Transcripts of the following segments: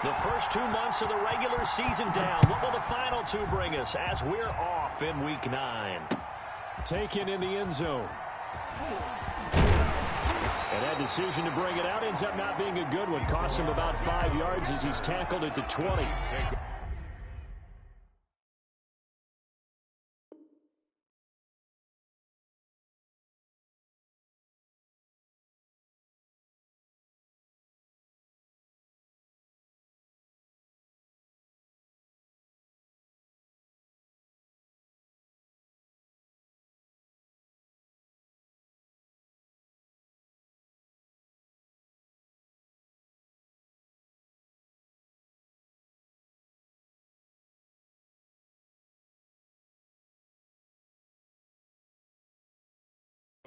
The first 2 months of the regular season down. What will the final two bring us as we're off in Week 9? Taken in the end zone. And that decision to bring it out ends up not being a good one. Cost him about 5 yards as he's tackled at the 20.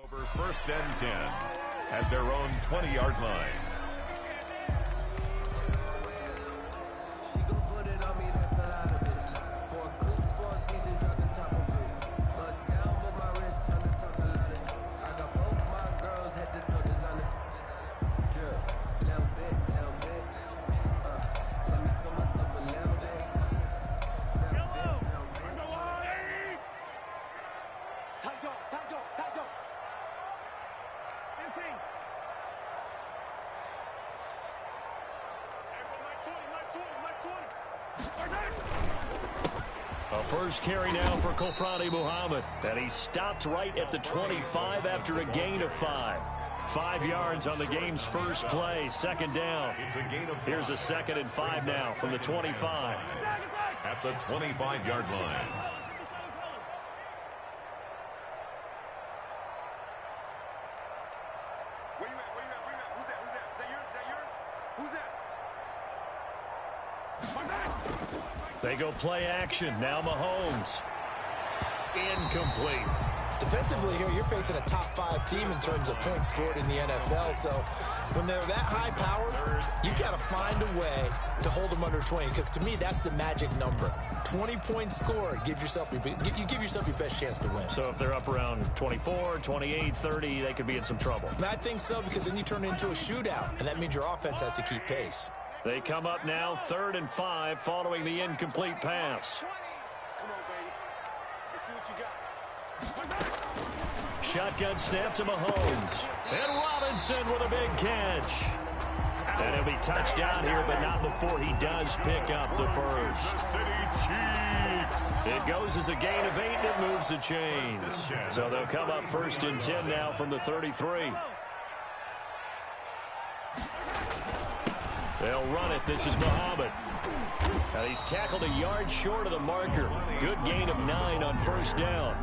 Over 1st and 10 at their own 20-yard line. A first carry now for Kofrani Muhammad. And he stopped right at the 25 after a gain of 5. 5 yards on the game's first play. 2nd down. Here's a 2nd and 5 now from the 25. At the 25-yard line. Where you at? Who's that? Is that yours? Who's that? They go play action. Now Mahomes. Incomplete. Defensively here, you're facing a top 5 team in terms of points scored in the NFL. So when they're that high powered, you got to find a way to hold them under 20. Because to me, that's the magic number. 20 points scored. You give yourself your best chance to win. So if they're up around 24, 28, 30, they could be in some trouble. And I think so, because then you turn it into a shootout. And that means your offense has to keep pace. They come up now 3rd and 5 following the incomplete pass. Come on, baby. Let's see what you got. Shotgun snap to Mahomes. And Robinson with a big catch. And he'll be touched down here, but not before he does pick up the first. It goes as a gain of 8, and it moves the chains. So they'll come up 1st and 10 now from the 33. They'll run it. This is Muhammad. And he's tackled a yard short of the marker. Good gain of 9 on 1st down.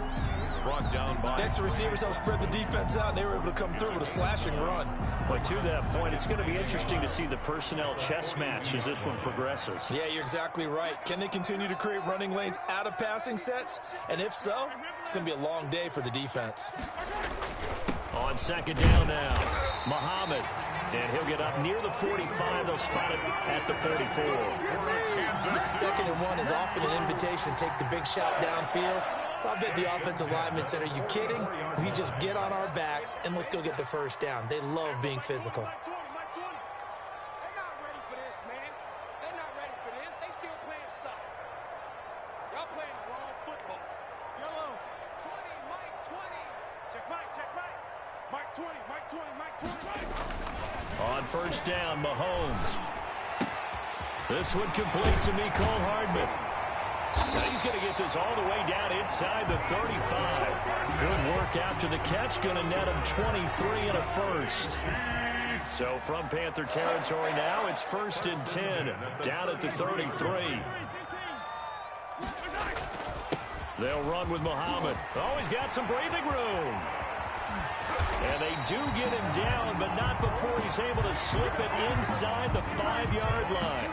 Brought down by... Next, the receivers helped spread the defense out, and they were able to come through with a slashing run. But to that point, it's going to be interesting to see the personnel chess match as this one progresses. Yeah, you're exactly right. Can they continue to create running lanes out of passing sets? And if so, it's going to be a long day for the defense. On 2nd down now, Muhammad. And he'll get up near the 45. They'll spot it at the 44. 2nd and 1 is often an invitation to take the big shot downfield. I bet the offensive linemen said, are you kidding? We just get on our backs and let's go get the 1st down. They love being physical. They're not ready for this, man. They're not ready for this. They still playing soccer. Y'all playing the wrong football. You're alone. 20, Mike 20. Check Mike. Mike 20, Mike 20. On 1st down, Mahomes. This one complete to Mecole Hardman. Now he's going to get this all the way down inside the 35. Good work after the catch. Going to net him 23 and a first. So from Panther territory now, it's 1st and 10 down at the 33. They'll run with Muhammad. Oh, he's got some breathing room. And they do get him down, but not before he's able to slip it inside the 5-yard line.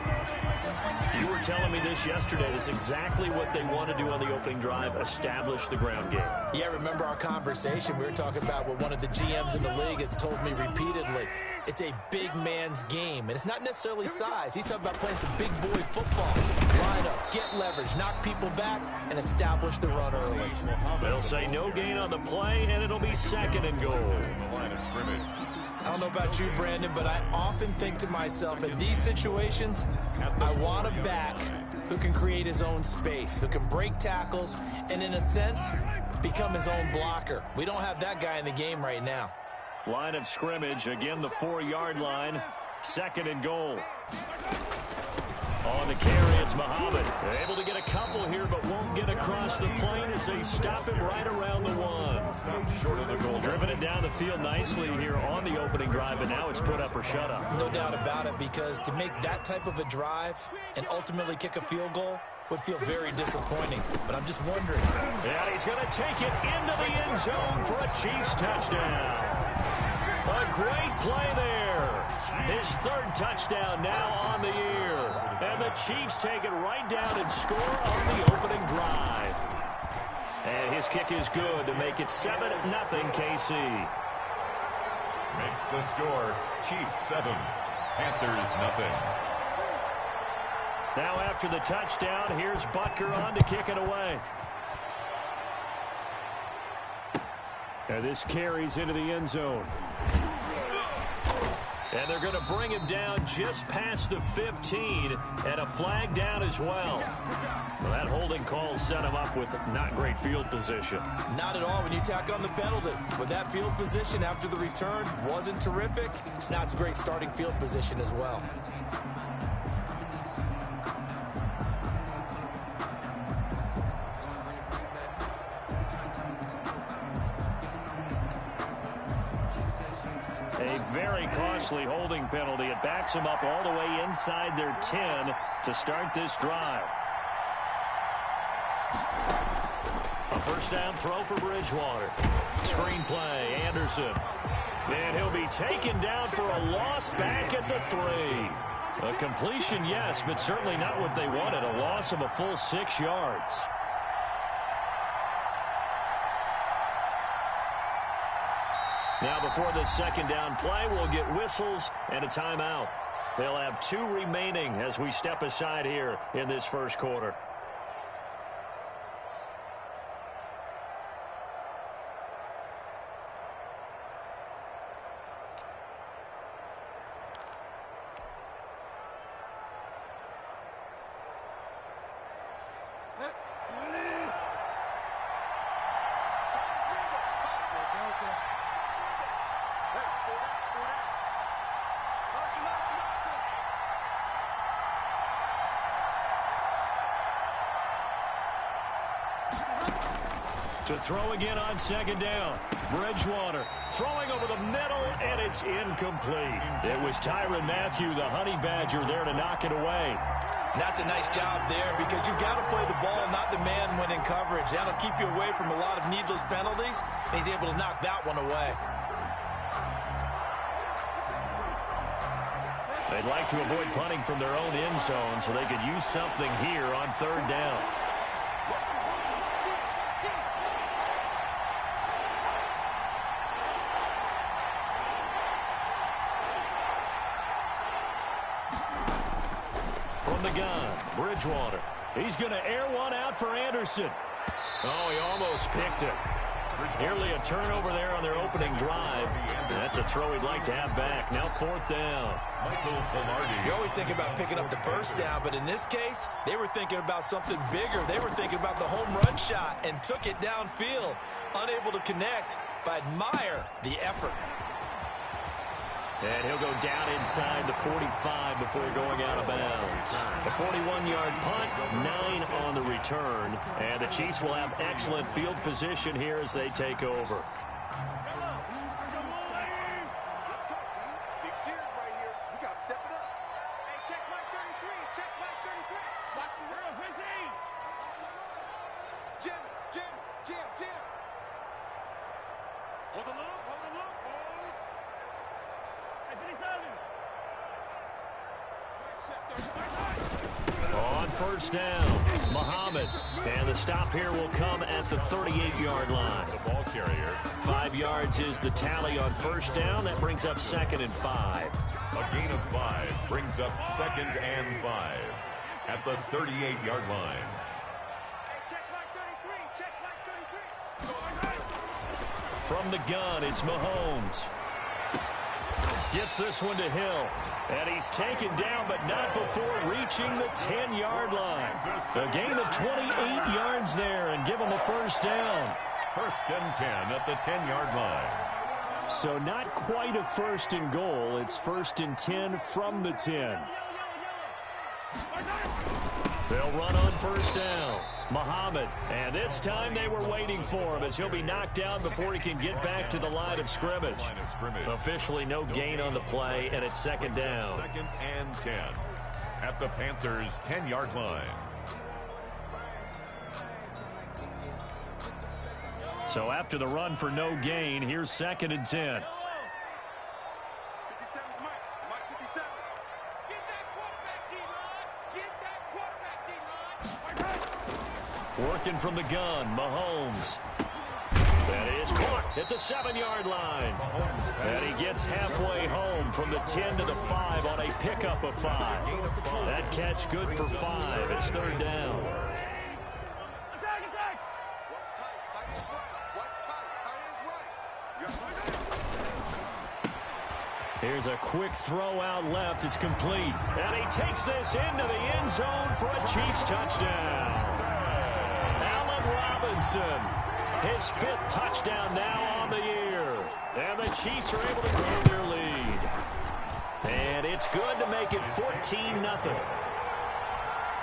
You were telling me this yesterday. This is exactly what they want to do on the opening drive, establish the ground game. Yeah, remember our conversation? We were talking about what one of the GMs in the league has told me repeatedly. It's a big man's game, and it's not necessarily size. He's talking about playing some big boy football. Line up, get leverage, knock people back, and establish the run early. They'll say no gain on the play, and it'll be 2nd and goal. The line of scrimmage. I don't know about you, Brandon, but I often think to myself, in these situations, I want a back who can create his own space, who can break tackles, and in a sense, become his own blocker. We don't have that guy in the game right now. Line of scrimmage, again the 4-yard line, 2nd and goal. On the carry, it's Muhammad. They're able to get a couple here, but won't get across the plane as they stop him right around the 1. Short of the goal. Driven it down the field nicely here on the opening drive, and now it's put up or shut up. No doubt about it, because to make that type of a drive and ultimately kick a field goal would feel very disappointing. But I'm just wondering. And he's going to take it into the end zone for a Chiefs touchdown. A great play there. His 3rd touchdown now on the year. And the Chiefs take it right down and score on the opening drive. And his kick is good to make it 7-0 KC. Makes the score Chiefs 7, Panthers nothing. Now after the touchdown, here's Butker on to kick it away. And this carries into the end zone. And they're going to bring him down just past the 15, and a flag down as well. Well, that holding call set him up with not great field position. Not at all when you tack on the penalty. With that field position after the return wasn't terrific, it's not a great starting field position as well. A very costly holding penalty. It backs them up all the way inside their 10 to start this drive. A 1st down throw for Bridgewater. Screen play, Anderson. And he'll be taken down for a loss back at the 3. A completion, yes, but certainly not what they wanted. A loss of a full 6 yards. Now before the 2nd down play, we'll get whistles and a timeout. They'll have 2 remaining as we step aside here in this 1st quarter. To throw again on 2nd down. Bridgewater throwing over the middle, and it's incomplete. It was Tyrann Mathieu, the Honey Badger, there to knock it away. And that's a nice job there, because you've got to play the ball, not the man when in coverage. That'll keep you away from a lot of needless penalties, and he's able to knock that one away. They'd like to avoid punting from their own end zone so they could use something here on 3rd down. From the gun, Bridgewater. He's going to air one out for Anderson. Oh, he almost picked it. Nearly a turnover there on their opening drive. That's a throw he'd like to have back. Now 4th down. You always think about picking up the 1st down, but in this case, they were thinking about something bigger. They were thinking about the home run shot and took it downfield. Unable to connect, but admire the effort. And he'll go down inside the 45 before going out of bounds. A 41-yard punt, 9 on the return. And the Chiefs will have excellent field position here as they take over. On 1st down, Muhammad. And the stop here will come at the 38-yard line. The ball carrier. 5 yards is the tally on 1st down. That brings up 2nd and 5. A gain of 5 brings up 2nd and 5 at the 38-yard line. From the gun, it's Mahomes. Gets this one to Hill. And he's taken down, but not before reaching the 10-yard line. A gain of 28 yards there and give him a first down. First and 10 at the 10-yard line. So not quite a first and goal. It's first and 10 from the 10. They'll run on first down. Muhammad, and this time they were waiting for him as he'll be knocked down before he can get back to the line of scrimmage. Officially no gain on the play, and it's second down. Second and 10 at the Panthers' 10-yard line. So after the run for no gain, here's second and 10. Working from the gun, Mahomes. That is caught at the 7-yard line. And he gets halfway home from the 10 to the 5 on a pickup of 5. That catch good for 5. It's third down. Here's a quick throw out left. It's complete. And he takes this into the end zone for a Chiefs touchdown. Robinson, his 5th touchdown now on the year. And the Chiefs are able to grow their lead. And it's good to make it 14-0.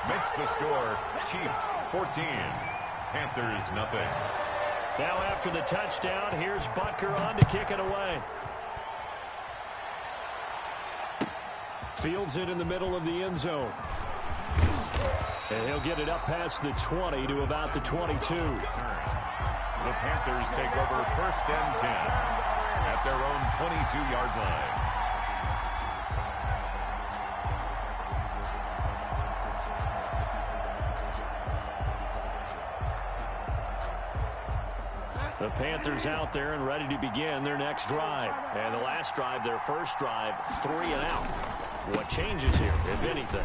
Makes the score Chiefs 14, Panthers nothing. Now after the touchdown, here's Butker on to kick it away. Fields it in the middle of the end zone. And he'll get it up past the 20 to about the 22. The Panthers take over first and 10 at their own 22-yard line. The Panthers out there and ready to begin their next drive. And the last drive, their first drive, 3 and out. What changes here, if anything?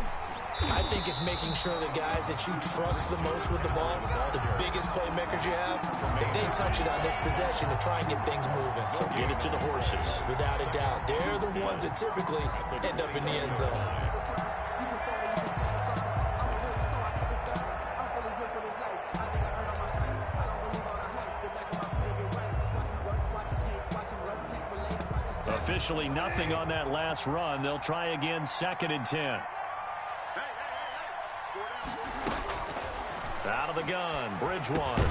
I think it's making sure the guys that you trust the most with the ball, the biggest playmakers you have, if they touch it on this possession to try and get things moving. Get it to the horses. Without a doubt. They're the ones that typically end up in the end zone. Officially nothing on that last run. They'll try again, second and 10. Out of the gun, Bridgewater.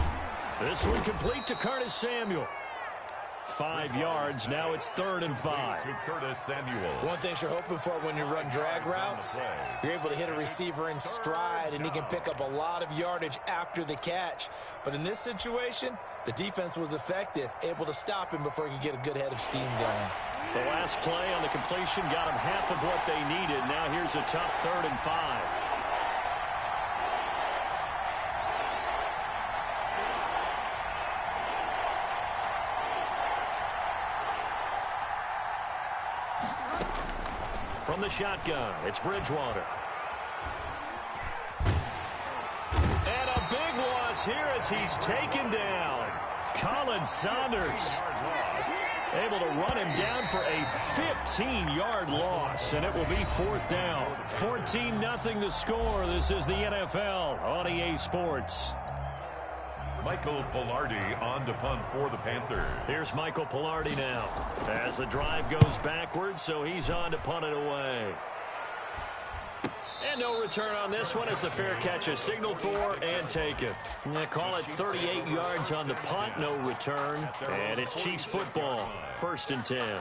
This one complete to Curtis Samuel. 5 yards, now it's third and 5. To Curtis Samuel. One thing you're hoping for when you run drag routes, you're able to hit a receiver in stride, and he can pick up a lot of yardage after the catch. But in this situation, the defense was effective, able to stop him before he could get a good head of steam going. The last play on the completion got him half of what they needed. Now here's a tough third and 5. From the shotgun, it's Bridgewater. And a big loss here as he's taken down. Colin Saunders able to run him down for a 15-yard loss, and it will be fourth down. 14-0 the score. This is the NFL on EA Sports. Michael Palardy on to punt for the Panthers. Here's Michael Palardy now as the drive goes backwards, so he's on to punt it away. And no return on this one as the fair catch is signaled for and taken. They call it 38 yards on the punt, no return. And it's Chiefs football, first and 10.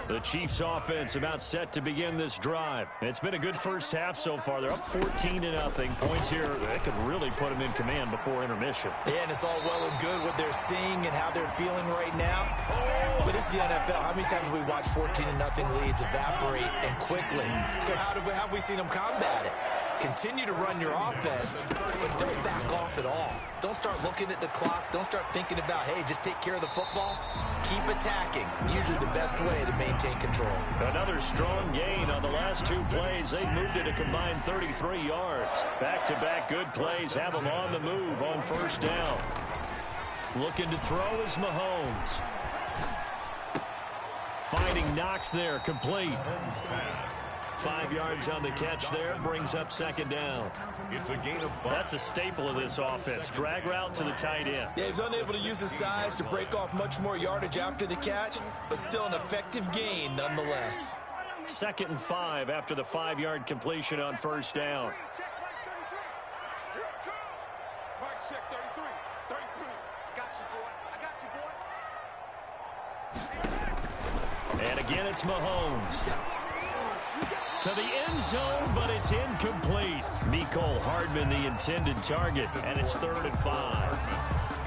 The Chiefs offense about set to begin this drive. It's been a good first half so far. They're up 14-0. Points here, that could really put them in command before intermission. Yeah, and it's all well and good what they're seeing and how they're feeling right now. But it's the NFL. How many times have we watched 14-0 leads evaporate and quickly? So how have we seen them combat it? Continue to run your offense, but don't back off at all. Don't start looking at the clock. Don't start thinking about, hey, just take care of the football. Keep attacking. Usually the best way to maintain control. Another strong gain on the last two plays. They moved it a combined 33 yards. Back-to-back good plays have them on the move on first down. Looking to throw is Mahomes. Finding Knox there, complete. 5 yards on the catch there, brings up second down. It's a gain of 5. That's a staple of this offense. Drag route to the tight end. Yeah, he was unable to use his size to break off much more yardage after the catch, but still an effective gain nonetheless. 2nd and 5 after the 5-yard completion on first down. Mike, check 33. 33. Got you, boy. And again, it's Mahomes. To the end zone, but it's incomplete. Mecole Hardman, the intended target, and it's 3rd and 5.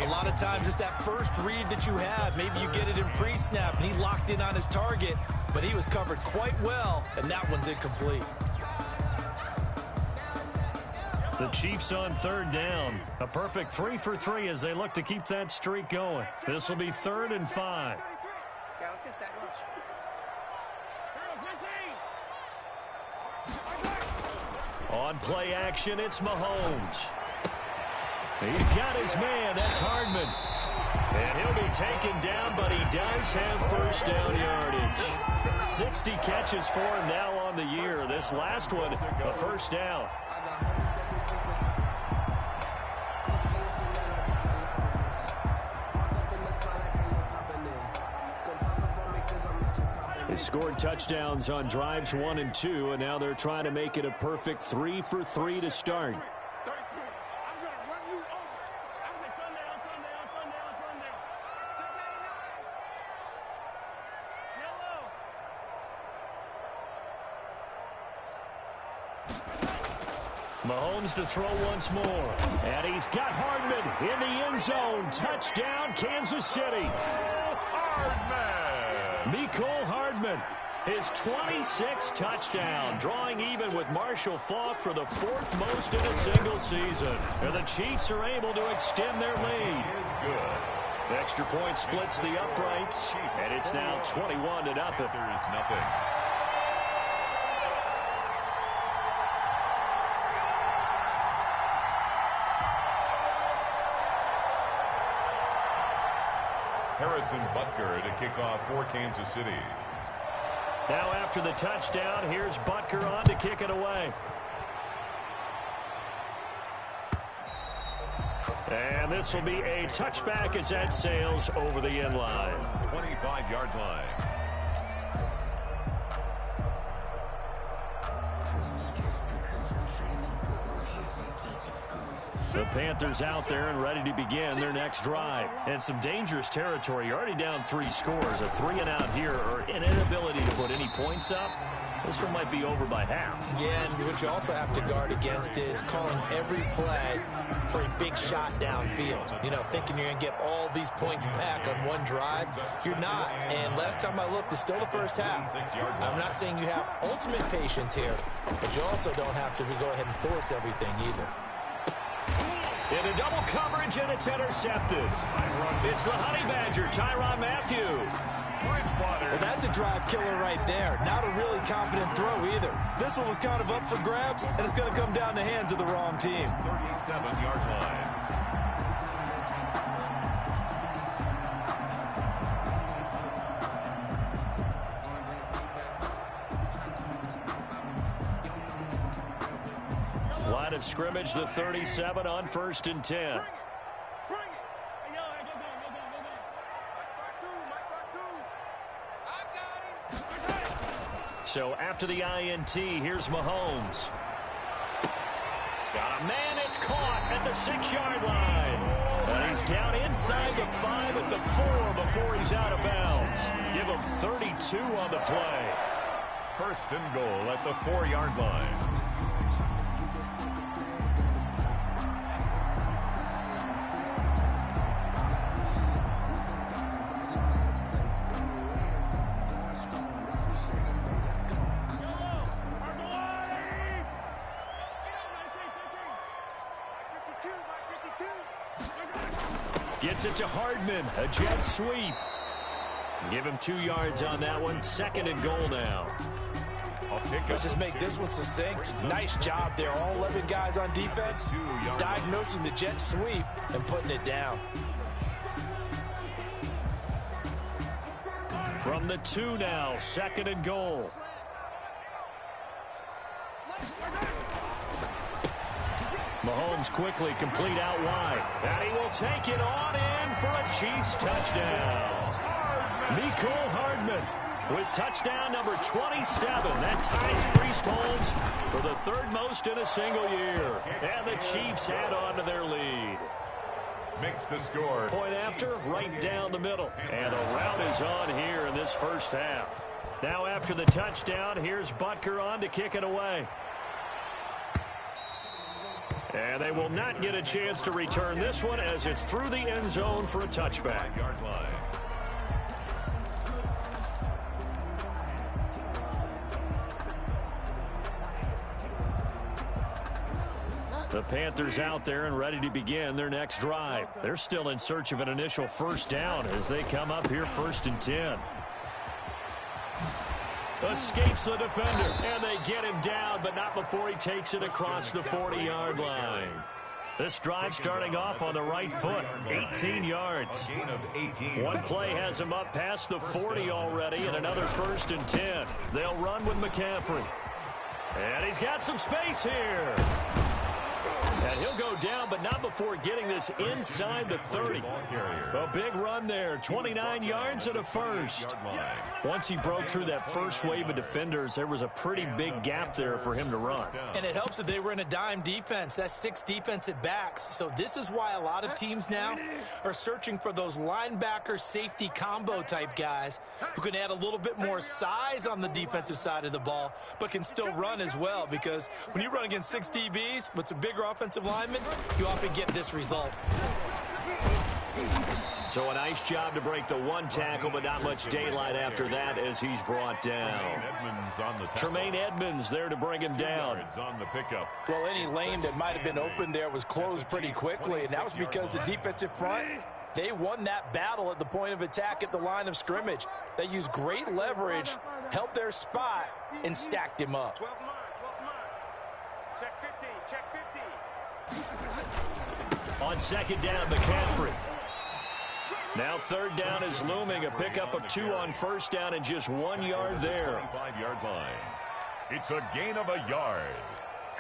A lot of times it's that first read that you have. Maybe you get it in pre-snap, and he locked in on his target, but he was covered quite well, and that one's incomplete. The Chiefs on 3rd down. A perfect 3 for 3 as they look to keep that streak going. This will be 3rd and 5. Yeah, let's get sack lunch. On play action, it's Mahomes. He's got his man. That's Hardman. And he'll be taken down, but he does have first down yardage. 60 catches for him now on the year. This last one, a first down. They scored touchdowns on drives 1 and 2, and now they're trying to make it a perfect 3 for 3 to start. 33. I'm going to run you over. I'm going to sundown. Check 99. Yellow. Mahomes to throw once more. And he's got Hardman in the end zone. Touchdown, Kansas City. Mecole Hardman, his 26th touchdown, drawing even with Marshall Faulk for the 4th most in a single season. And the Chiefs are able to extend their lead. The extra point splits the uprights, and it's now 21-0. There is nothing. Harrison Butker to kick off for Kansas City. Now after the touchdown, here's Butker on to kick it away. And this will be a touchback as that sails over the end line. 25-yard line. The Panthers out there and ready to begin their next drive. And some dangerous territory. You're already down 3 scores. A 3-and-out here or an inability to put any points up. This one might be over by half. Yeah, and what you also have to guard against is calling every play for a big shot downfield. You know, thinking you're going to get all these points back on one drive. You're not. And last time I looked, it's still the first half. I'm not saying you have ultimate patience here, but you also don't have to go ahead and force everything either. In a double coverage, and it's intercepted. It's the Honey Badger, Tyrann Mathieu. Well, that's a drive killer right there. Not a really confident throw either. This one was kind of up for grabs, and it's going to come down the hands of the wrong team. 37-yard line. Line of scrimmage, the 37 on 1st and 10. So after the INT, here's Mahomes. Got a man, it's caught at the 6-yard line. And he's down inside the 5 at the 4 before he's out of bounds. Give him 32 on the play. 1st and goal at the 4-yard line. Gets it to Hardman. A jet sweep. Give him 2 yards on that one. 2nd and goal now. Let's just make this one succinct. Nice job there. All 11 guys on defense diagnosing the jet sweep and putting it down. From the 2 now, 2nd and goal. Mahomes quickly complete out wide. And he will take it on in for a Chiefs touchdown. Mecole Hardman with touchdown number 27. That ties Priest-Holmes for the 3rd most in a single year. And the Chiefs add on to their lead. Makes the score. Point after, right down the middle. And the rout is on here in this first half. Now after the touchdown, here's Butker on to kick it away. And they will not get a chance to return this one as it's through the end zone for a touchback. 5-yard line. The Panthers out there and ready to begin their next drive. They're still in search of an initial first down as they come up here 1st and 10. Escapes the defender, and they get him down, but not before he takes it across the 40-yard line. This drive starting off on the right foot, 18 yards. One play has him up past the 40 already, and another 1st and 10. They'll run with McCaffrey. And he's got some space here. And he'll go down, but not before getting this inside the 30. A big run there, 29 yards and a first. Once he broke through that first wave of defenders, there was a pretty big gap there for him to run. And it helps that they were in a dime defense. That's 6 defensive backs. So this is why a lot of teams now are searching for those linebacker safety combo type guys who can add a little bit more size on the defensive side of the ball, but can still run as well, because when you run against 6 DBs with some bigger offensive linemen, you often get this result. So a nice job to break the 1 tackle, but not much daylight after that as he's brought down. Tremaine Edmonds there to bring him down. On the pickup. Well, any lane that might have been open there was closed pretty quickly, and that was because the defensive front, they won that battle at the point of attack at the line of scrimmage. They used great leverage, held their spot, and stacked him up. 12 mine. Check 50, check 50. On 2nd down, McCaffrey. Now 3rd down is looming. A pickup of 2 on 1st down and just 1 yard there. 5-yard line. It's a gain of a yard.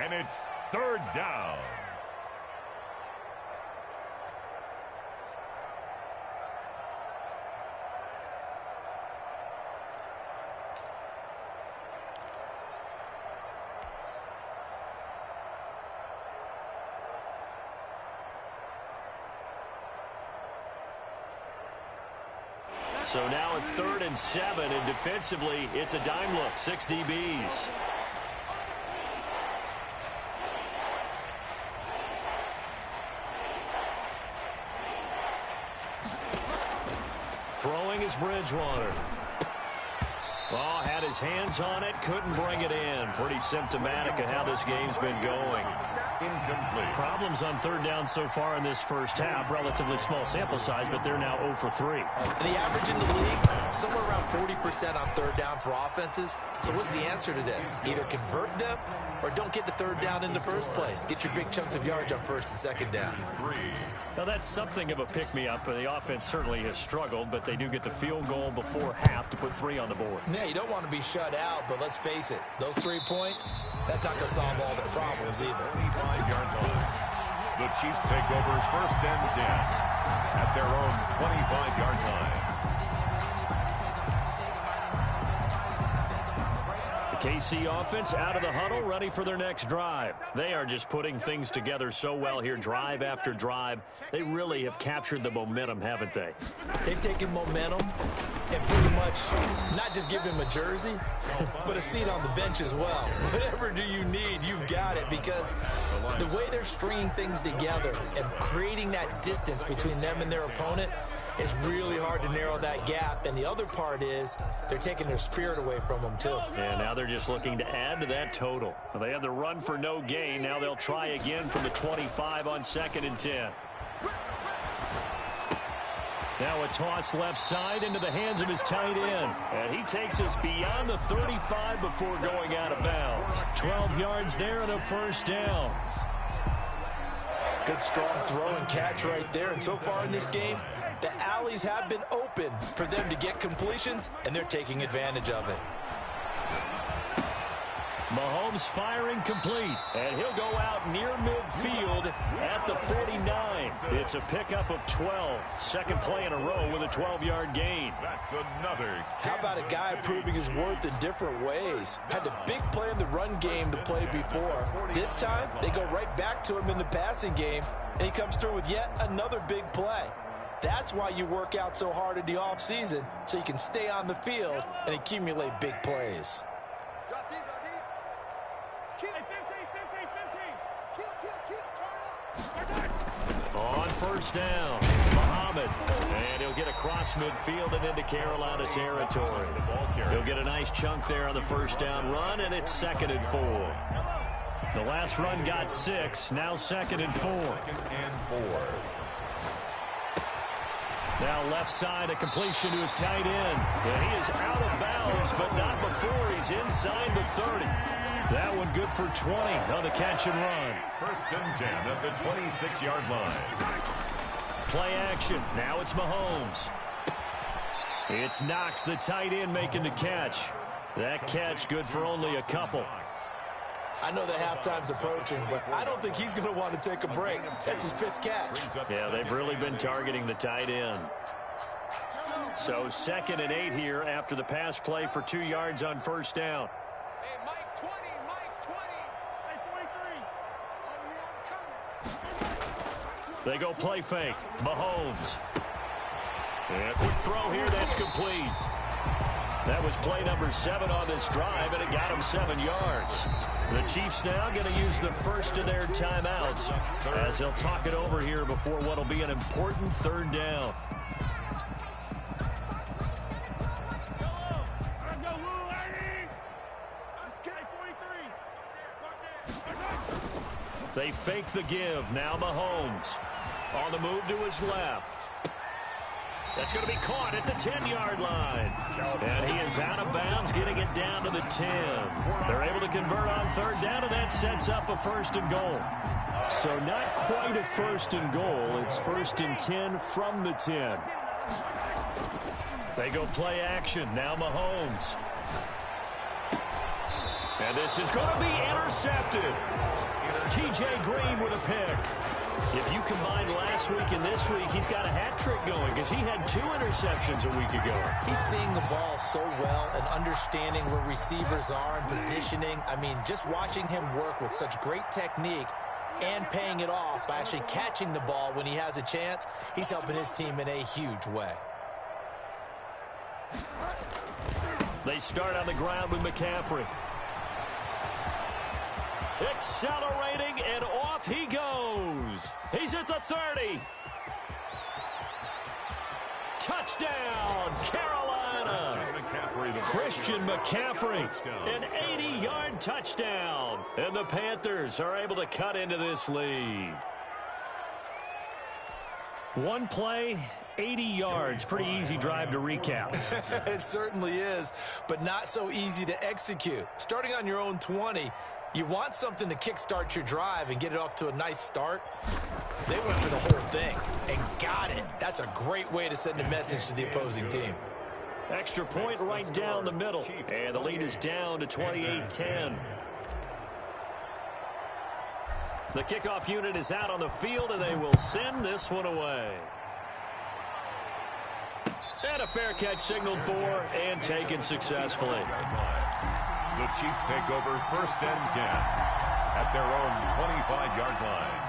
And it's 3rd down. So now a 3rd and 7, and defensively, it's a dime look, 6 DBs. Throwing is Bridgewater. Oh, had his hands on it, couldn't bring it in. Pretty symptomatic of how this game's been going. Incomplete. Problems on 3rd down so far in this first half. Relatively small sample size, but they're now 0 for 3. The average in the league, somewhere around 40% on 3rd down for offenses. So what's the answer to this? Either convert them or don't get to 3rd down in the first place. Get your big chunks of yards on 1st and 2nd down. Now, that's something of a pick-me-up. The offense certainly has struggled, but they do get the field goal before half to put 3 on the board. Yeah, you don't want to be shut out, but let's face it, those 3 points, that's not going to solve all their problems either. 25-yard line. The Chiefs take over 1st and 10 at their own 25-yard line. KC offense out of the huddle, ready for their next drive. They are just putting things together so well here, drive after drive. They really have captured the momentum, haven't they? They've taken momentum and pretty much not just give him a jersey, but a seat on the bench as well. Whatever do you need, you've got it, because the way they're stringing things together and creating that distance between them and their opponent, it's really hard to narrow that gap. And the other part is they're taking their spirit away from them, too. And now they're just looking to add to that total. Well, they had the run for no gain. Now they'll try again from the 25 on 2nd and 10. Now a toss left side into the hands of his tight end. And he takes us beyond the 35 before going out of bounds. 12 yards there and a first down. Good strong throw and catch right there. And so far in this game, the alleys have been open for them to get completions, and they're taking advantage of it. Mahomes firing complete, and he'll go out near midfield at the 49. It's a pickup of 12. Second play in a row with a 12-yard gain. That's another. How about a guy proving his worth in different ways? Had a big play in the run game to play before. This time, they go right back to him in the passing game, and he comes through with yet another big play. That's why you work out so hard in the offseason, so you can stay on the field and accumulate big plays. Drop deep, drop deep. Kill. Hey, 15. Kill, turn up. On first down, Muhammad. And he'll get across midfield and into Carolina territory. He'll get a nice chunk there on the first down run, and it's 2nd and 4. The last run got 6, now 2nd and 4. Now left side, a completion to his tight end. And he is out of bounds, but not before he's inside the 30. That one good for 20 on the catch and run. 1st and 10 at the 26-yard line. Play action. Now it's Mahomes. It's Knox, the tight end, making the catch. That catch good for only a couple. I know the halftime's approaching, but I don't think he's going to want to take a break. That's his 5th catch. Yeah, they've really been targeting the tight end. So 2nd and 8 here after the pass play for 2 yards on first down. Hey, Mike 20. Hey, 43. Oh, yeah, I'm coming. They go play fake. Mahomes. And a quick throw here. That's complete. That was play number 7 on this drive, and it got him 7 yards. The Chiefs now going to use the first of their timeouts as they'll talk it over here before what will be an important 3rd down. They fake the give. Now Mahomes on the move to his left. That's going to be caught at the 10-yard line. And he is out of bounds, getting it down to the 10. They're able to convert on 3rd down, and that sets up a 1st and goal. So not quite a 1st and goal. It's 1st and 10 from the 10. They go play action. Now Mahomes. And this is going to be intercepted. T.J. Green with a pick. If you combine last week and this week, he's got a hat trick going because he had 2 interceptions a week ago. He's seeing the ball so well and understanding where receivers are and positioning. I mean, just watching him work with such great technique and paying it off by actually catching the ball when he has a chance, he's helping his team in a huge way. They start on the ground with McCaffrey. Accelerating, and off he goes. He's at the 30. Touchdown, Carolina. Christian McCaffrey, an 80-yard touchdown. And the Panthers are able to cut into this lead. One play, 80 yards. Pretty easy drive to recap. It certainly is, but not so easy to execute. Starting on your own 20, you want something to kickstart your drive and get it off to a nice start. They went for the whole thing and got it. That's a great way to send a message to the opposing team. Extra point right down the middle. And the lead is down to 28-10. The kickoff unit is out on the field, and they will send this one away. And a fair catch signaled for and taken successfully. The Chiefs take over 1st and 10 at their own 25-yard line.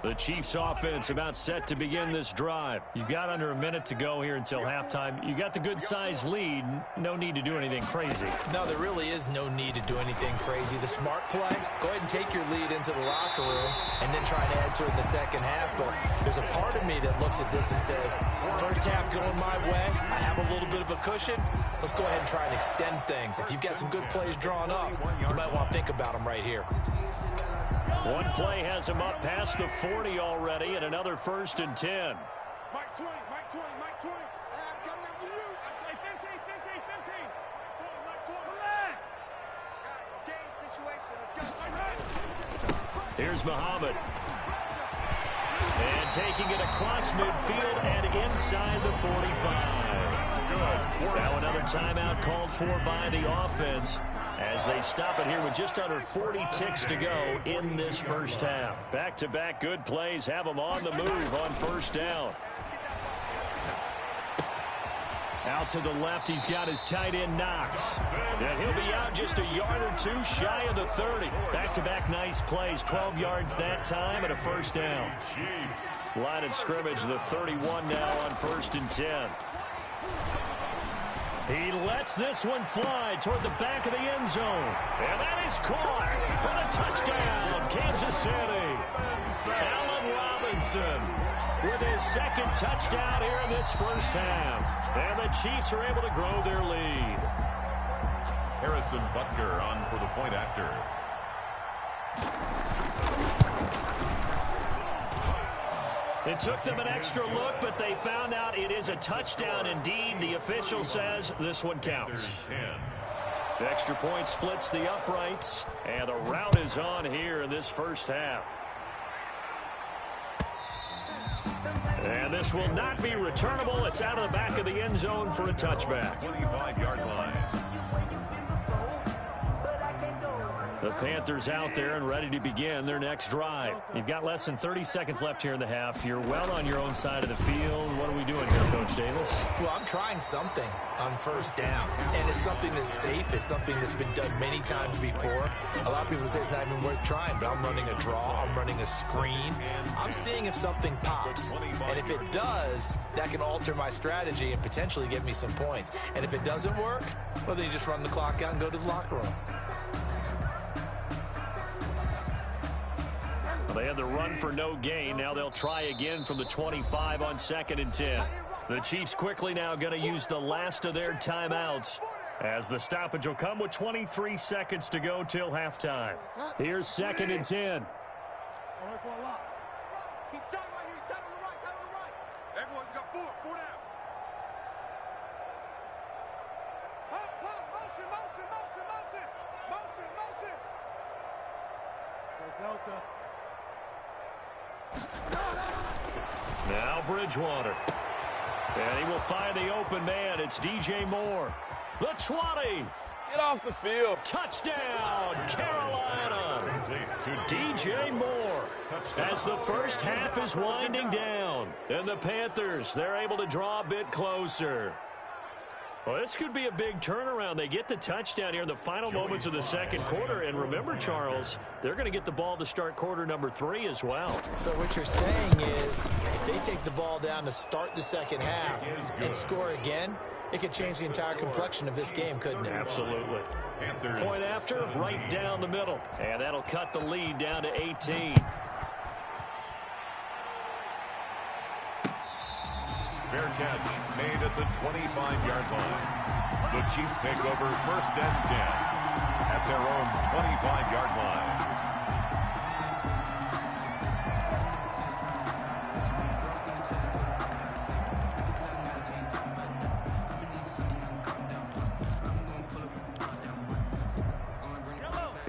The Chiefs offense about set to begin this drive. You've got under a minute to go here until halftime. You got the good-sized lead. No need to do anything crazy. No, there really is no need to do anything crazy. The smart play, go ahead and take your lead into the locker room and then try to add to it in the second half. But there's a part of me that looks at this and says, first half going my way, I have a little bit of a cushion. Let's go ahead and try and extend things. If you've got some good plays drawn up, you might want to think about them right here. One play has him up past the 40 already, and another 1st and 10. Mike 20, Mike 20, Mike 20. I'm coming after you. Hey, 15, 15, 15. Mike 20, Mike 20. Come on. Guys, it's game situation. Let's go. Here's Muhammad. And taking it across midfield and inside the 45. Now another timeout called for by the offense as they stop it here with just under 40 ticks to go in this first half. Back-to-back good plays have them on the move on first down. Out to the left, he's got his tight end Knox. And he'll be out just a yard or two shy of the 30. Back-to-back nice plays, 12 yards that time and a first down. Line of scrimmage, the 31 now on 1st and 10. He lets this one fly toward the back of the end zone. And that is caught for the touchdown, Kansas City. Allen Robinson with his 2nd touchdown here in this first half. And the Chiefs are able to grow their lead. Harrison Butker on for the point after. It took them an extra look, but they found out it is a touchdown indeed. The official says this one counts. The extra point splits the uprights, and the route is on here in this first half. And this will not be returnable. It's out of the back of the end zone for a touchback. 25-yard line. The Panthers out there and ready to begin their next drive. You've got less than 30 seconds left here in the half. You're well on your own side of the field. What are we doing here, Coach Davis? Well, I'm trying something on first down, and it's something that's safe. It's something that's been done many times before. A lot of people say it's not even worth trying, but I'm running a draw. I'm running a screen. I'm seeing if something pops, and if it does, that can alter my strategy and potentially get me some points. And if it doesn't work, well, then you just run the clock out and go to the locker room. They had the run for no gain. Now they'll try again from the 25 on 2nd and 10. The Chiefs quickly now going to use the last of their timeouts as the stoppage will come with 23 seconds to go till halftime. Here's 2nd and 10. Everyone's got four down. Motion. Delta. Now Bridgewater. And he will find the open man. It's DJ Moore. The 20. Get off the field. Touchdown, Carolina. DJ Moore. As the first half is winding down. And the Panthers, they're able to draw a bit closer. Well, this could be a big turnaround. They get the touchdown here in the final moments of the second quarter. And remember, Charles, they're going to get the ball to start quarter number 3 as well. So what you're saying is if they take the ball down to start the second half and score again, it could change the entire complexion of this game, couldn't it? Absolutely. Point after, right down the middle. And that'll cut the lead down to 18. Fair catch made at the 25-yard line. The Chiefs take over 1st and 10 at their own 25-yard line.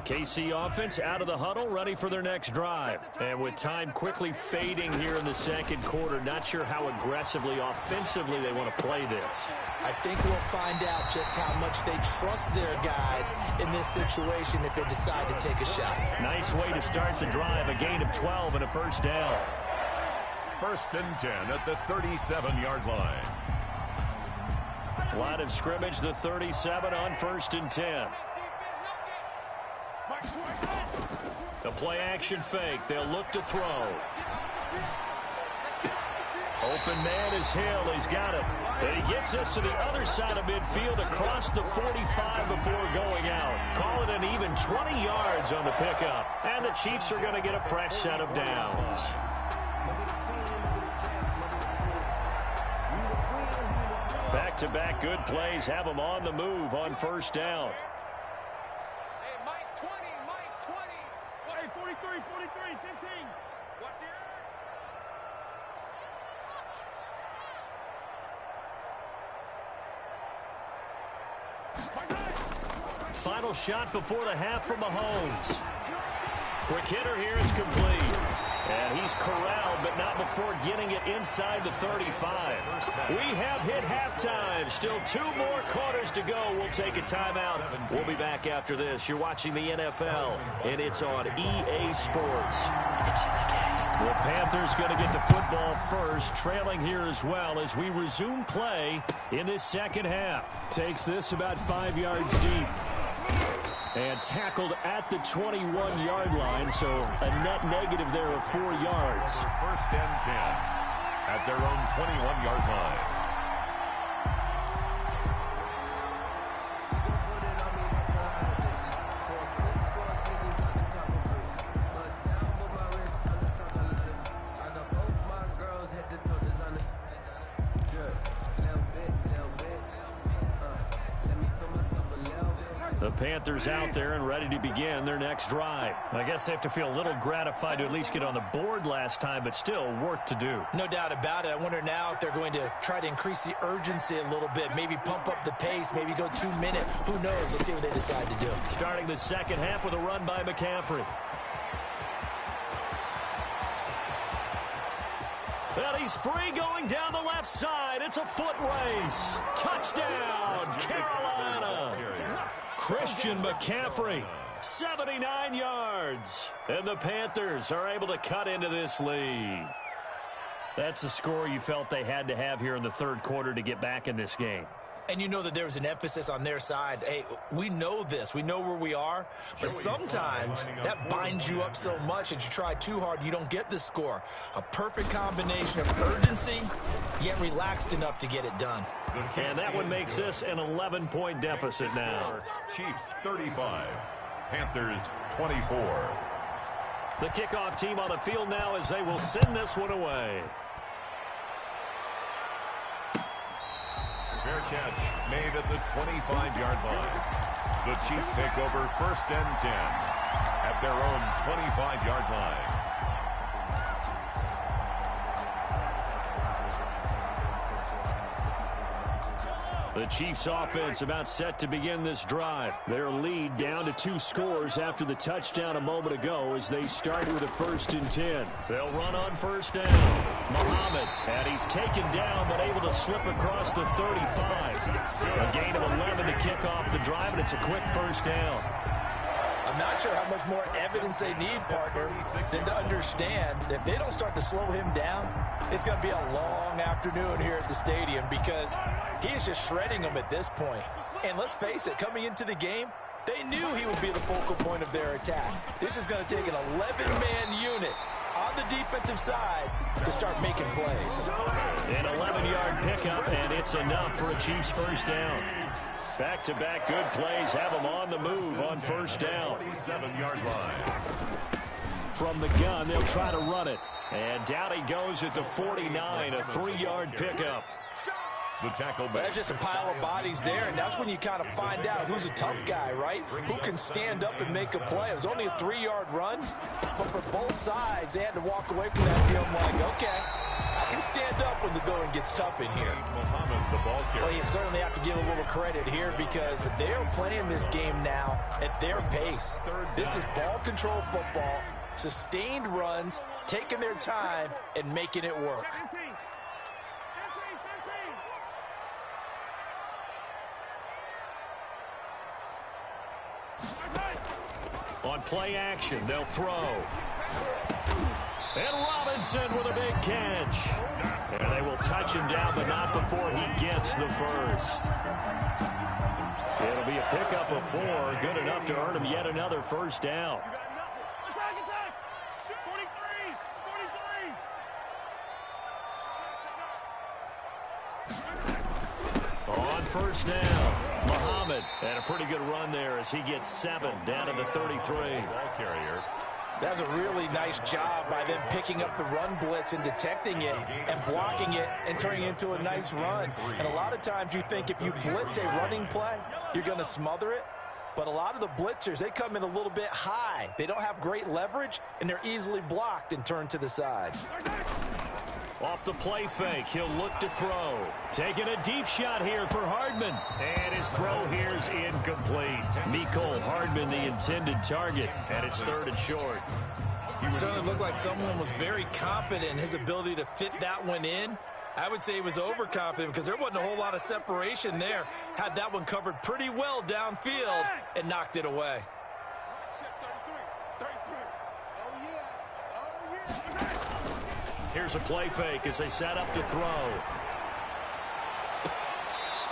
KC offense out of the huddle, ready for their next drive. And with time quickly fading here in the second quarter, not sure how aggressively, offensively they want to play this. I think we'll find out just how much they trust their guys in this situation if they decide to take a shot. Nice way to start the drive, a gain of 12 and a first down. 1st and 10 at the 37-yard line. Line of scrimmage, the 37 on 1st and 10. The play action fake. They'll look to throw. Open man is Hill. He's got it. And he gets us to the other side of midfield across the 45 before going out. Call it an even 20 yards on the pickup. And the Chiefs are going to get a fresh set of downs. Back-to-back good plays have them on the move on first down. Hey, Mike 20, Mike 20. Hey, 43, 43, 15. What's the Final shot before the half from Mahomes. Quick hitter here is complete. And he's corralled, but not before getting it inside the 35. We have hit halftime. Still 2 more quarters to go. We'll take a timeout. We'll be back after this. You're watching the NFL, and it's on EA Sports. It's in the game. The Panthers going to get the football first, trailing here as well as we resume play in this second half. Takes this about 5 yards deep. And tackled at the 21-yard line, so a net negative there of 4 yards. First and 10 at their own 21-yard line. The Panthers out there and ready to begin their next drive. I guess they have to feel a little gratified to at least get on the board last time, but still work to do. No doubt about it. I wonder now if they're going to try to increase the urgency a little bit, maybe pump up the pace, maybe go 2 minute. Who knows? Let's see what they decide to do. Starting the second half with a run by McCaffrey. Well, he's free going down the left side. It's a foot race. Touchdown, Carolina. Christian McCaffrey, 79 yards. And the Panthers are able to cut into this lead. That's a score you felt they had to have here in the third quarter to get back in this game. And you know that there's an emphasis on their side. Hey, we know this. We know where we are. But sometimes that binds you up so much that you try too hard, you don't get the score. A perfect combination of urgency, yet relaxed enough to get it done. And that one makes this an 11-point deficit now. Chiefs 35, Panthers 24. The kickoff team on the field now as they will send this one away. Fair catch made at the 25-yard line. The Chiefs take over first and 10 at their own 25-yard line. The Chiefs offense about set to begin this drive. Their lead down to 2 scores after the touchdown a moment ago as they start with a first and 10. They'll run on first down. Muhammad, and he's taken down but able to slip across the 35. A gain of 11 to kick off the drive, and it's a quick first down. I'm not sure how much more evidence they need, partner, than to understand that if they don't start to slow him down, it's going to be a long afternoon here at the stadium because he is just shredding them at this point. And let's face it, coming into the game, they knew he would be the focal point of their attack. This is going to take an 11-man unit on the defensive side to start making plays. An 11-yard pickup, and it's enough for a Chiefs first down. Back-to-back good plays have them on the move on first down. 47-yard line. From the gun, they'll try to run it. And down he goes at the 49, a 3-yard pickup. The tackle back. That's just a pile of bodies there, and that's when you kind of find out who's a tough guy, right? Who can stand up and make a play. It was only a 3-yard run, but for both sides, they had to walk away from that feeling like, okay, I can stand up when the going gets tough in here. Muhammad, the ball carrier. Well, you certainly have to give a little credit here because they're playing this game now at their pace. This is ball control football, sustained runs, taking their time, and making it work. On play action, they'll throw. And Robinson with a big catch. And they will touch him down, but not before he gets the first. It'll be a pickup of 4, good enough to earn him yet another first down. first down. Muhammad had a pretty good run there as he gets 7 down to the 33. Ball carrier. That's a really nice job by them picking up the run blitz and detecting it and blocking it and turning it into a nice run. And a lot of times you think if you blitz a running play, you're going to smother it. But a lot of the blitzers, they come in a little bit high. They don't have great leverage, and they're easily blocked and turned to the side. Off the play fake, he'll look to throw. Taking a deep shot here for Hardman. And his throw here's incomplete. Mecole Hardman, the intended target, and it's 3rd and short. It certainly looked like someone was very confident in his ability to fit that one in. I would say he was overconfident because there wasn't a whole lot of separation there. Had that one covered pretty well downfield and knocked it away. Here's a play fake as they set up to throw.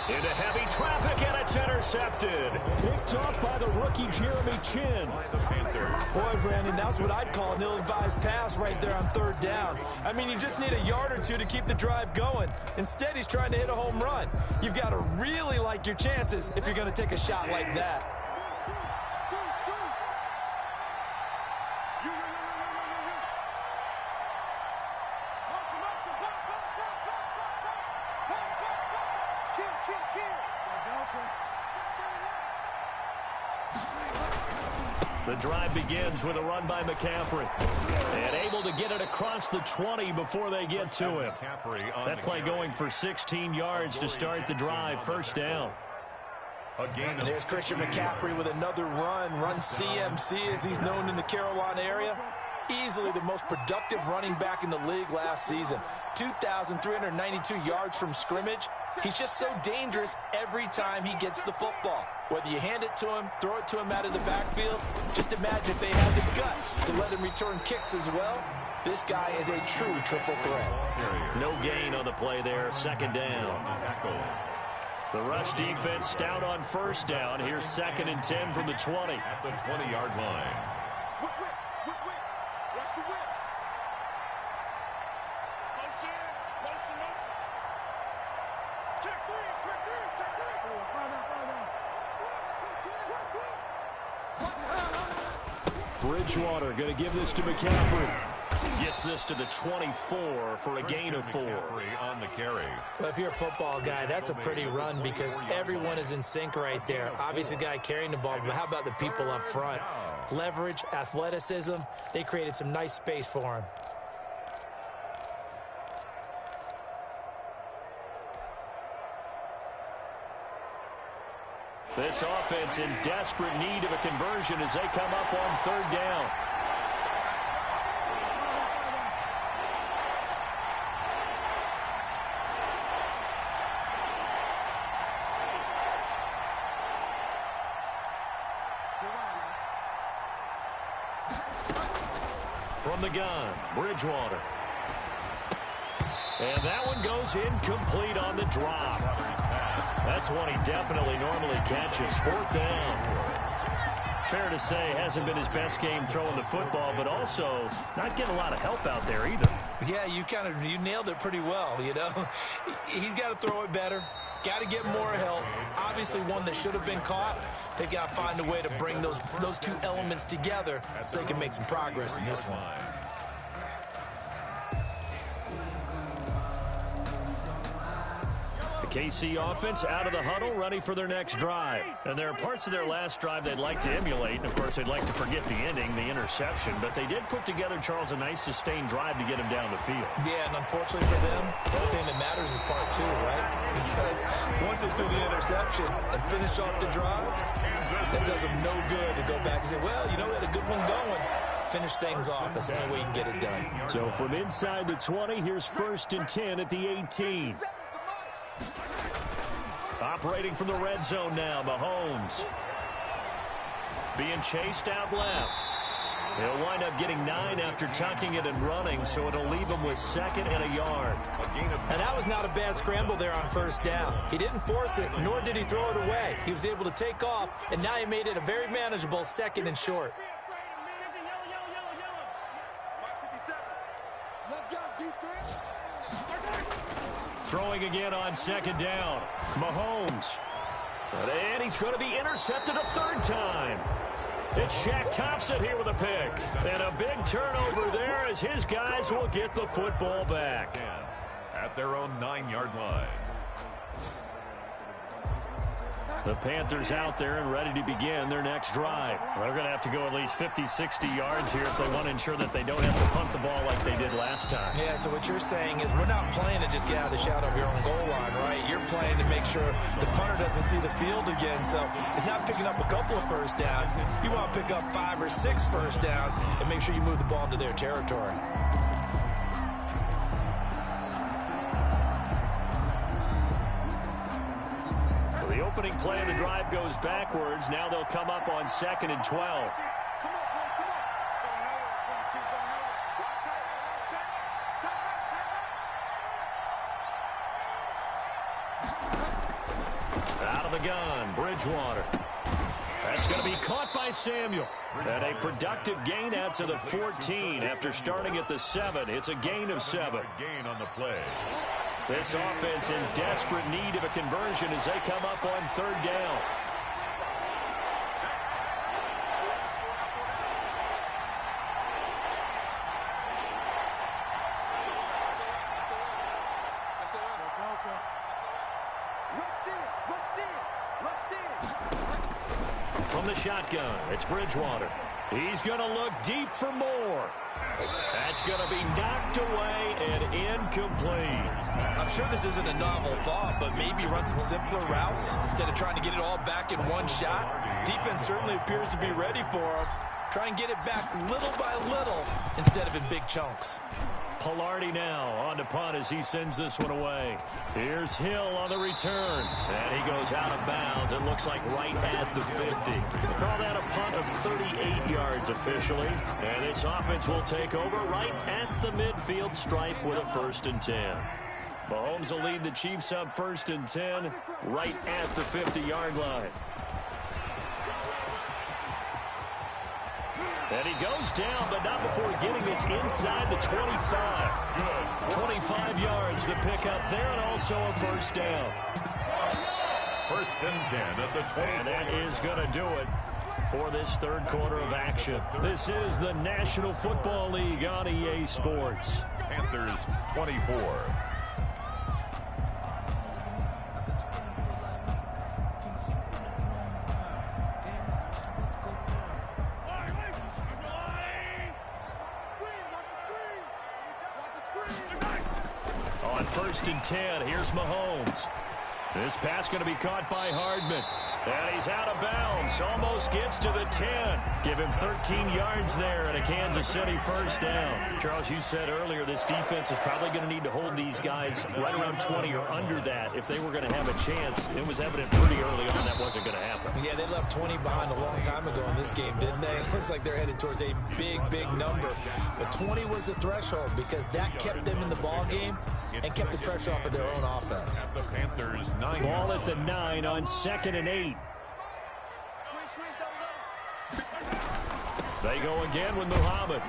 Into heavy traffic, and it's intercepted. Picked off by the rookie Jeremy Chin. Boy, Brandon, that's what I'd call an ill-advised pass right there on 3rd down. I mean, you just need a yard or two to keep the drive going. Instead, he's trying to hit a home run. You've got to really like your chances if you're going to take a shot like that. The drive begins with a run by McCaffrey. And able to get it across the 20 before they get to him. That play going for 16 yards to start the drive. 1st down. And there's Christian McCaffrey with another run CMC as he's known in the Carolina area. Easily the most productive running back in the league last season. 2,392 yards from scrimmage. He's just so dangerous every time he gets the football. Whether you hand it to him, throw it to him out of the backfield, just imagine if they had the guts to let him return kicks as well. This guy is a true triple threat. No gain on the play there. 2nd down. The rush defense stout on 1st down. Here's 2nd and 10 from the 20. At the 20-yard line. Bridgewater going to give this to McCaffrey. Gets this to the 24 for a gain of 4. On the carry. Well, if you're a football guy, that's a pretty run because everyone is in sync right there. Obviously, the guy carrying the ball, but how about the people up front? Leverage, athleticism, they created some nice space for him. This offense in desperate need of a conversion as they come up on 3rd down. From the gun, Bridgewater. And that one goes incomplete on the drop. That's one he definitely normally catches. 4th down. Fair to say, hasn't been his best game throwing the football, but also not getting a lot of help out there either. Yeah, you nailed it pretty well, you know. He's got to throw it better. Got to get more help. Obviously one that should have been caught. They got to find a way to bring those two elements together so they can make some progress in this one. KC offense out of the huddle, ready for their next drive. And there are parts of their last drive they'd like to emulate. And, of course, they'd like to forget the ending, the interception. But they did put together, Charles, a nice sustained drive to get him down the field. Yeah, and unfortunately for them, the only thing that matters is part 2, right? Because once they threw the interception and finished off the drive, it does them no good to go back and say, well, you know, we had a good one going. Finish things off. That's the only way you can get it done. So from inside the 20, here's 1st and 10 at the 18. Operating from the red zone now, Mahomes. Being chased out left. He'll wind up getting 9 after tucking it and running, so it'll leave him with 2nd and a yard. And that was not a bad scramble there on 1st down. He didn't force it, nor did he throw it away. He was able to take off, and now he made it a very manageable 2nd and short. Throwing again on second down. Mahomes. And he's going to be intercepted a third time. It's Shaq Thompson here with a pick. And a big turnover there as his guys will get the football back. At their own 9-yard line. The Panthers out there and ready to begin their next drive. They're going to have to go at least 50, 60 yards here if they want to ensure that they don't have to punt the ball like they did last time. Yeah, so what you're saying is we're not playing to just get out of the shadow of your own goal line, right? You're playing to make sure the punter doesn't see the field again. So it's not picking up a couple of first downs. You want to pick up 5 or 6 first downs and make sure you move the ball into their territory. The opening play of the drive goes backwards. Now they'll come up on 2nd and 12. Out of the gun, Bridgewater. That's going to be caught by Samuel. And a productive gain out to the 14 after starting at the 7. It's a gain of 7. Gain on the play. This offense in desperate need of a conversion as they come up on 3rd down. From the shotgun, it's Bridgewater. He's going to look deep for more. That's going to be knocked away and incomplete. I'm sure this isn't a novel thought, but maybe run some simpler routes instead of trying to get it all back in one shot. Defense certainly appears to be ready for him. Try and get it back little by little instead of in big chunks. Pilardi now on to punt as he sends this one away. Here's Hill on the return. And he goes out of bounds. It looks like right at the 50. They call that a punt of 38 yards officially. And this offense will take over right at the midfield stripe with a 1st and 10. Mahomes will lead the Chiefs up 1st and 10 right at the 50-yard line. And he goes down, but not before getting this inside the 25. 25 yards to pick up there, and also a 1st down. 1st and 10 at the 20. And that is going to do it for this 3rd quarter of action. This is the National Football League on EA Sports. Panthers 24. On 1st and 10, here's Mahomes. This pass going to be caught by Hardman. And he's out of bounds. Almost gets to the 10. Give him 13 yards there and a Kansas City 1st down. Charles, you said earlier this defense is probably going to need to hold these guys right around 20 or under that if they were going to have a chance. It was evident pretty early on that wasn't going to happen. Yeah, they left 20 behind a long time ago in this game, didn't they? It looks like they're headed towards a big, big number. But 20 was the threshold because that kept them in the ball game and kept the pressure off of their own offense. The Panthers 9. Ball at the 9 on 2nd and 8. They go again with Muhammad.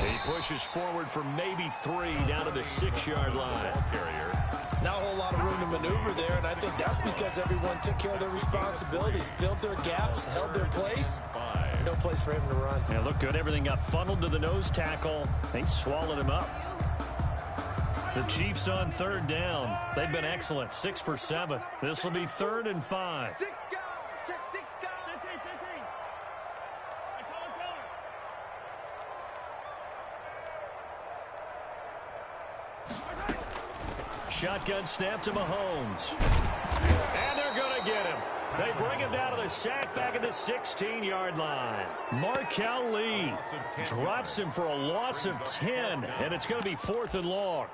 He pushes forward for maybe 3 down to the 6-yard line. Not a whole lot of room to maneuver there, and I think that's because everyone took care of their responsibilities, filled their gaps, held their place. No place for him to run. Yeah, looked good. Everything got funneled to the nose tackle. They swallowed him up. The Chiefs on 3rd down. They've been excellent, 6 for 7. This will be 3rd and 5. Shotgun snap to Mahomes. And they're going to get him. They bring him down to the sack back at the 16-yard line. Markel Lee drops him for a loss of 10, and it's going to be 4th and long.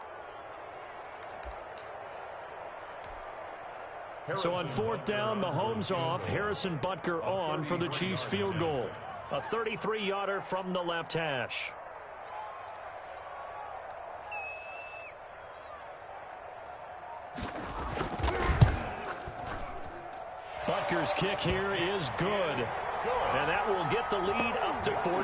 So on 4th down, Mahomes off, Harrison Butker on for the Chiefs field goal. A 33-yarder from the left hash. Butker's kick here is good. And that will get the lead up to 14.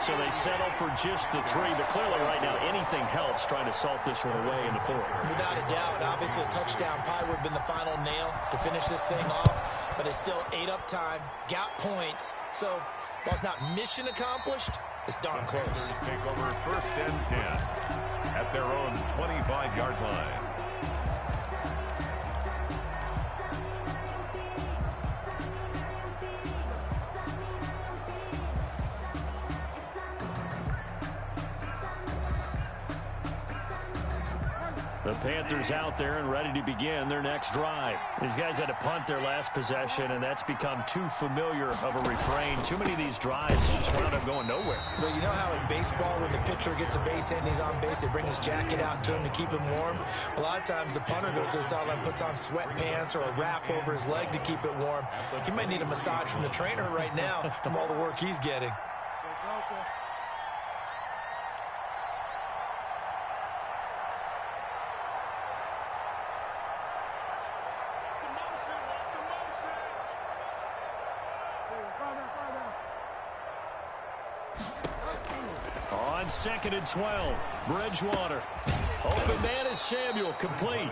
So they settle for just the 3, but clearly right now anything helps trying to salt this one away in the 4th. Without a doubt, obviously a touchdown probably would have been the final nail to finish this thing off, but it's still ate up time, got points. So while it's not mission accomplished, it's darn close. Take over 1st and 10 at their own 25-yard line. The Panthers out there and ready to begin their next drive. These guys had to punt their last possession, and that's become too familiar of a refrain. Too many of these drives just wound up going nowhere. Well, you know how in baseball, when the pitcher gets a base hit and he's on base, they bring his jacket out to him to keep him warm? A lot of times the punter goes to the sideline, puts on sweatpants or a wrap over his leg to keep it warm. He might need a massage from the trainer right now from all the work he's getting. On 2nd and 12, Bridgewater. Open man is Samuel, complete.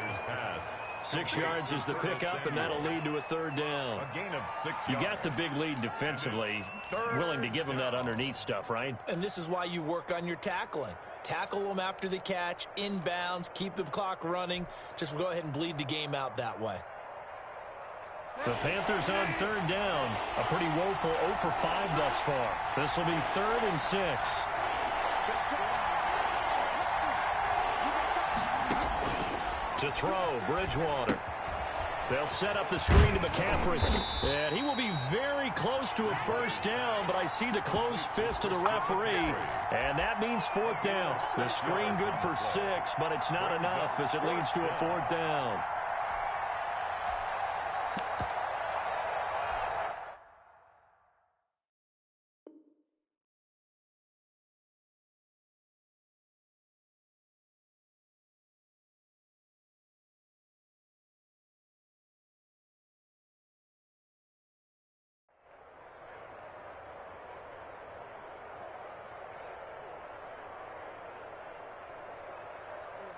6 yards is the pickup, and that'll lead to a 3rd down. A gain of 6 yards. You got the big lead defensively. Willing to give them that underneath stuff, right? And this is why you work on your tackling. Tackle them after the catch, inbounds, keep the clock running. Just go ahead and bleed the game out that way. The Panthers on 3rd down. A pretty woeful 0 for 5 thus far. This will be 3rd and 6. To throw, Bridgewater. They'll set up the screen to McCaffrey. And he will be very close to a 1st down, but I see the closed fist of the referee, and that means 4th down. The screen good for 6, but it's not enough as it leads to a 4th down.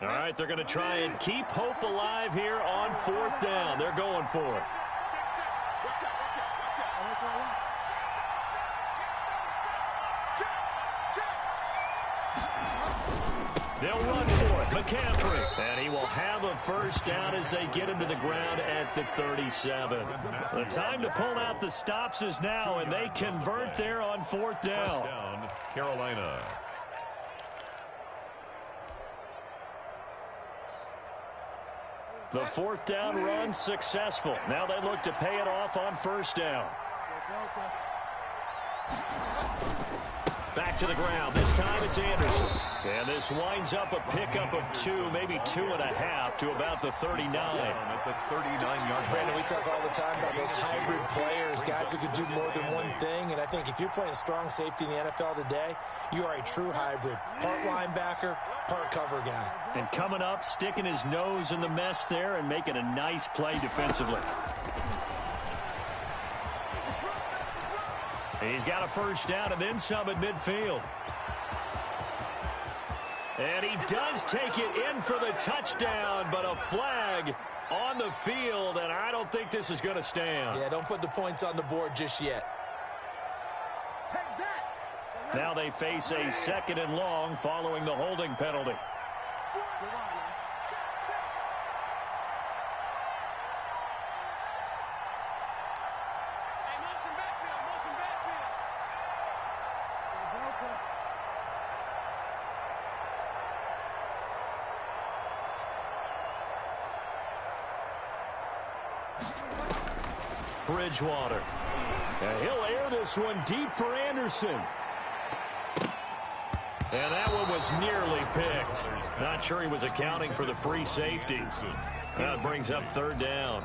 All right, they're going to try and keep hope alive here on 4th down. They're going for it. They'll run for it. McCaffrey. And he will have a 1st down as they get him to the ground at the 37. The time to pull out the stops is now, and they convert there on 4th down. Carolina. The 4th down run successful. Now they look to pay it off on 1st down. Back to the ground. This time it's Anderson. And this winds up a pickup of 2, maybe 2.5 to about the 39. At the 39-yard line. Brandon, we talk all the time about those hybrid players, guys who can do more than one thing. And I think if you're playing strong safety in the NFL today, you are a true hybrid. Part linebacker, part cover guy. And coming up, sticking his nose in the mess there and making a nice play defensively. He's got a 1st down and then some at midfield. And he does take it in for the touchdown, but a flag on the field, and I don't think this is going to stand. Yeah, don't put the points on the board just yet. Now they face a 2nd and long following the holding penalty. Bridgewater. And he'll air this one deep for Anderson. And that one was nearly picked. Not sure he was accounting for the free safety. That brings up 3rd down.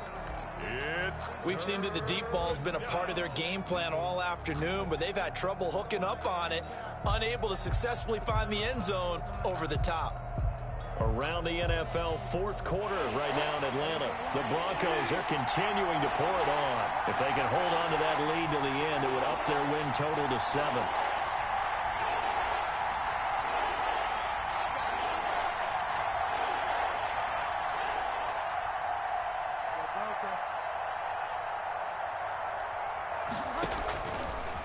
We've seen that the deep ball's been a part of their game plan all afternoon, but they've had trouble hooking up on it, unable to successfully find the end zone over the top. Around the NFL, fourth quarter right now in Atlanta. The Broncos are continuing to pour it on. If they can hold on to that lead to the end, it would up their win total to 7.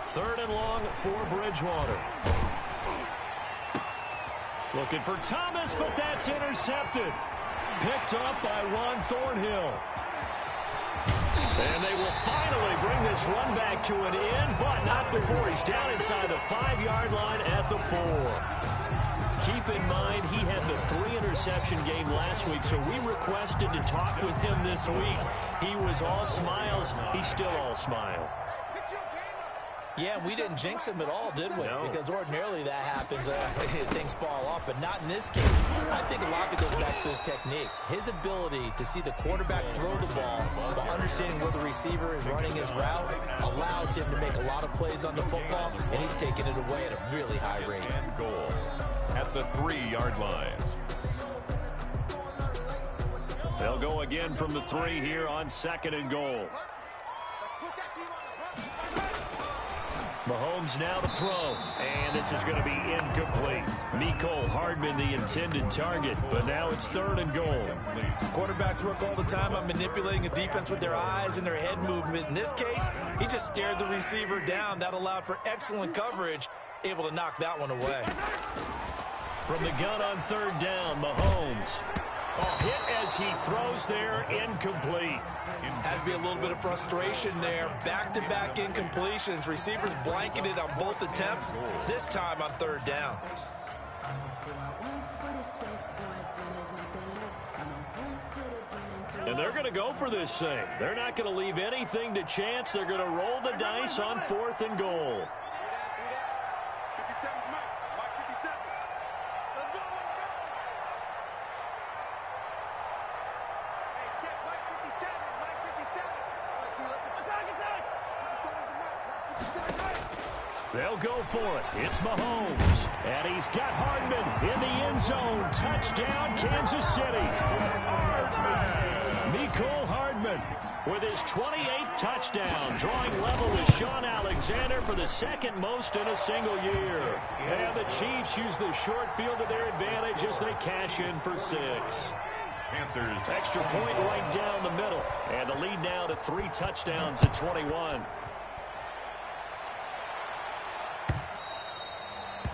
Third and long for Bridgewater. Looking for Thomas, but that's intercepted. Picked up by Ron Thornhill. And they will finally bring this run back to an end, but not before he's down inside the 5-yard line at the 4. Keep in mind, he had the 3-interception game last week, so we requested to talk with him this week. He was all smiles. He's still all smile. Yeah, we didn't jinx him at all, did we? No. Because ordinarily that happens, things fall off, but not in this case. I think a lot of it goes back to his technique. His ability to see the quarterback throw the ball while understanding where the receiver is running his route allows him to make a lot of plays on the football, and he's taking it away at a really high rate. And goal at the 3-yard line. They'll go again from the 3 here on 2nd and goal. Mahomes now to throw, and this is going to be incomplete. Mecole Hardman, the intended target, but now it's 3rd and goal. Quarterbacks work all the time on manipulating a defense with their eyes and their head movement. In this case, he just stared the receiver down. That allowed for excellent coverage, able to knock that one away. From the gun on 3rd down, Mahomes. Hit as he throws there, incomplete. Has to be a little bit of frustration there. Back-to-back incompletions. Receivers blanketed on both attempts, this time on 3rd down. And they're going to go for this thing. They're not going to leave anything to chance. They're going to roll the dice on 4th and goal. They'll go for it. It's Mahomes. And he's got Hardman in the end zone. Touchdown, Kansas City. Mecole Hardman with his 28th touchdown, drawing level with Sean Alexander for the 2nd most in a single year. And the Chiefs use the short field to their advantage as they cash in for 6. Panthers. Extra point right down the middle. And the lead now to 3 touchdowns at 21.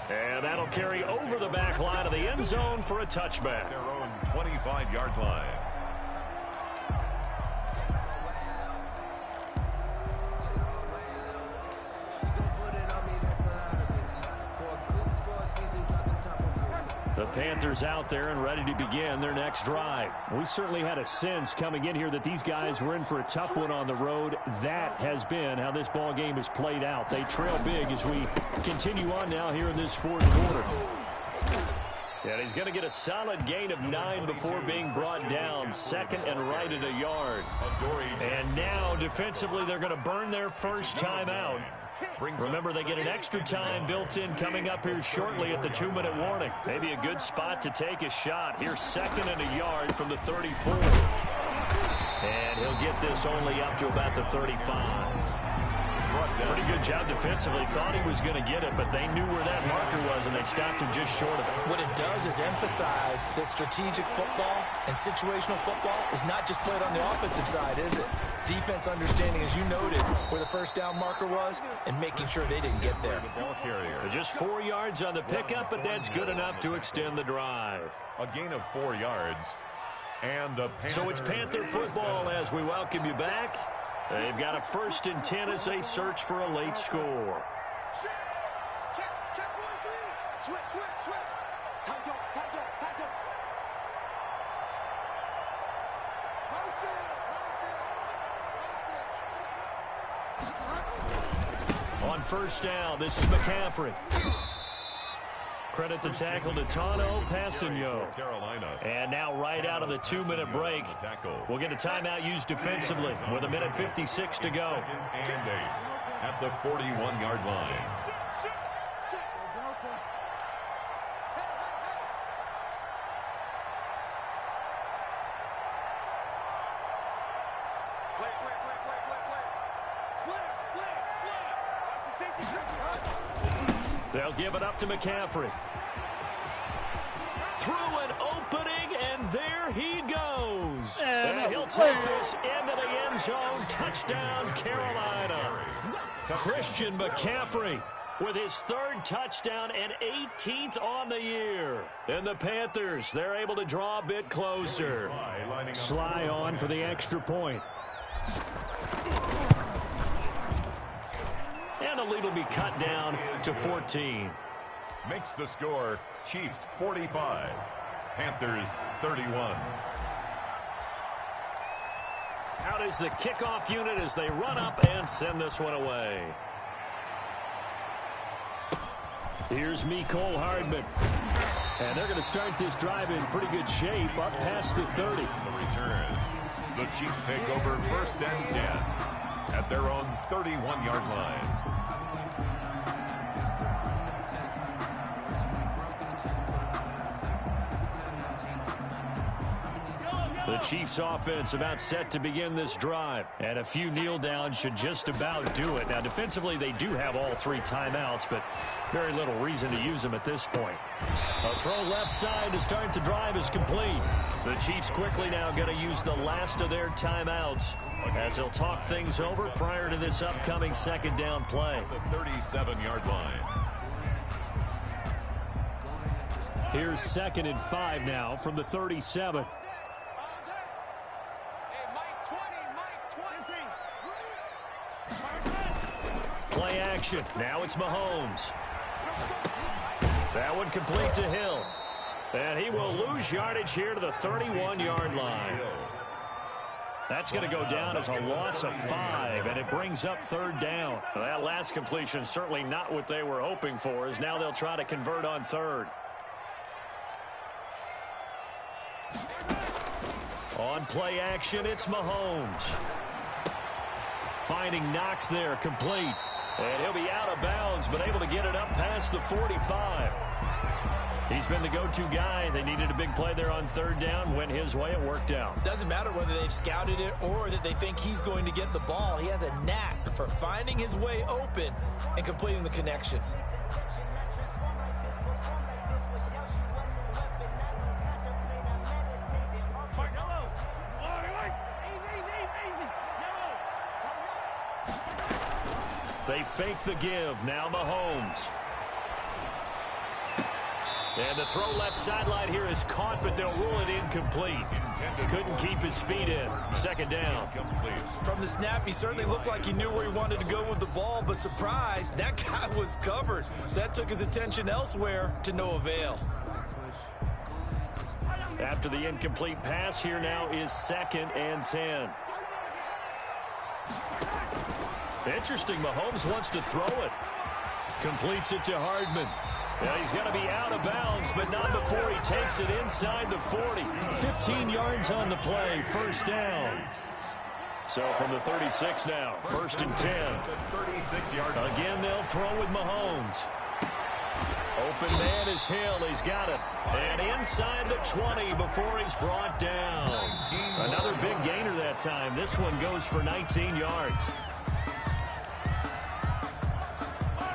And that'll carry over the back line of the end zone for a touchback. Their own 25-yard line. The Panthers out there and ready to begin their next drive. We certainly had a sense coming in here that these guys were in for a tough one on the road. That has been how this ball game has played out. They trail big as we continue on now here in this 4th quarter. And he's going to get a solid gain of 9 before being brought down. 2nd and right at a yard. And now defensively they're going to burn their first time out. Remember, they get an extra time built in coming up here shortly at the 2-minute warning. Maybe a good spot to take a shot. Here's 2nd and a yard from the 34. And he'll get this only up to about the 35. Pretty good job defensively. Thought he was going to get it, but they knew where that marker was, and they stopped him just short of it. What it does is emphasize that strategic football and situational football is not just played on the offensive side, is it? Defense understanding, as you noted, where the first down marker was and making sure they didn't get there. Just 4 yards on the pickup, but that's good enough to extend the drive. A gain of 4 yards. And so it's Panther football as we welcome you back. They've got a 1st and 10 as they search for a late score. Check 1, 3. Switch. Tight up. On 1st down, this is McCaffrey. Credit the tackle to Tano Passigno. And now right out of the 2-minute break, we'll get a timeout used defensively with 1:56 to go. And 8 at the 41-yard line. They'll give it up to McCaffrey. Through an opening, and there he goes. And he'll take this into the end zone. Touchdown, Carolina. Christian McCaffrey with his third touchdown and 18th on the year. And the Panthers, they're able to draw a bit closer. Sly on for the extra point. And the lead will be cut down to 14. Makes the score Chiefs 45, Panthers 31. Out is the kickoff unit as they run up and send this one away. Here's Mecole Hardman. And they're going to start this drive in pretty good shape up past the 30. The return. The Chiefs take over first and 10 at their own 31-yard line. The Chiefs offense about set to begin this drive. And a few kneel downs should just about do it. Now, defensively, they do have all three timeouts, but very little reason to use them at this point. A throw left side to start the drive is complete. The Chiefs quickly now going to use the last of their timeouts as they'll talk things over prior to this upcoming second down play. The 37-yard line. Here's 2nd and 5 now from the 37. Play action. Now it's Mahomes. That one complete to Hill. And he will lose yardage here to the 31-yard line. That's going to go down as a loss of 5, and it brings up 3rd down. Well, that last completion certainly not what they were hoping for, as now they'll try to convert on 3rd. On play action, it's Mahomes. Finding Knox there, complete. And he'll be out of bounds, but able to get it up past the 45. He's been the go-to guy. They needed a big play there on 3rd down. Went his way. It worked out. Doesn't matter whether they've scouted it or that they think he's going to get the ball. He has a knack for finding his way open and completing the connection. They fake the give. Now Mahomes. And the throw left sideline here is caught, but they'll rule it incomplete. Couldn't keep his feet in. 2nd down. From the snap, he certainly looked like he knew where he wanted to go with the ball, but surprise, that guy was covered. So that took his attention elsewhere to no avail. After the incomplete pass, here now is 2nd and 10. Interesting, Mahomes wants to throw it. Completes it to Hardman. Yeah, he's got to be out of bounds, but not before he takes it inside the 40. 15 yards on the play, 1st down. So from the 36 now, 1st and 10. 36-yard line. Again, they'll throw with Mahomes. Open man is Hill. He's got it. And inside the 20 before he's brought down. Another big gainer that time. This one goes for 19 yards.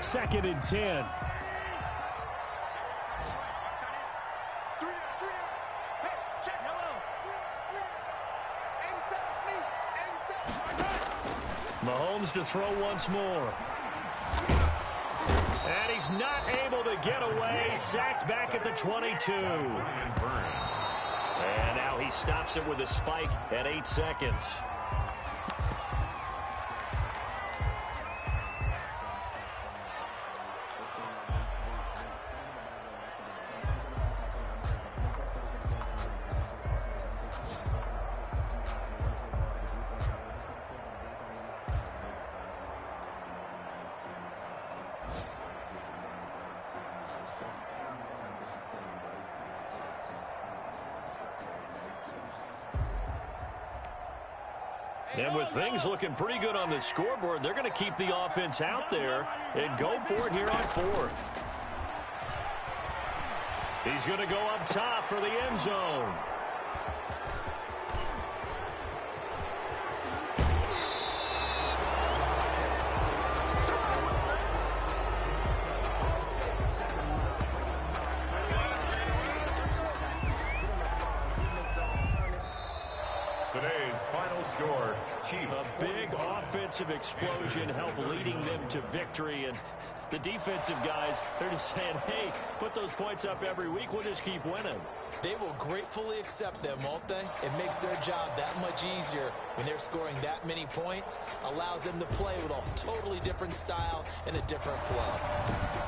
2nd and 10. Mahomes to throw once more. And he's not able to get away. Sacked back at the 22. And now he stops it with a spike at 8 seconds. And with things looking pretty good on the scoreboard, they're going to keep the offense out there and go for it here on 4th. He's going to go up top for the end zone. offensive explosion help leading them to victory. And the defensive guys, they're just saying, hey, put those points up every week. We'll just keep winning. They will gratefully accept them, won't they? It makes their job that much easier when they're scoring that many points. Allows them to play with a totally different style and a different flow.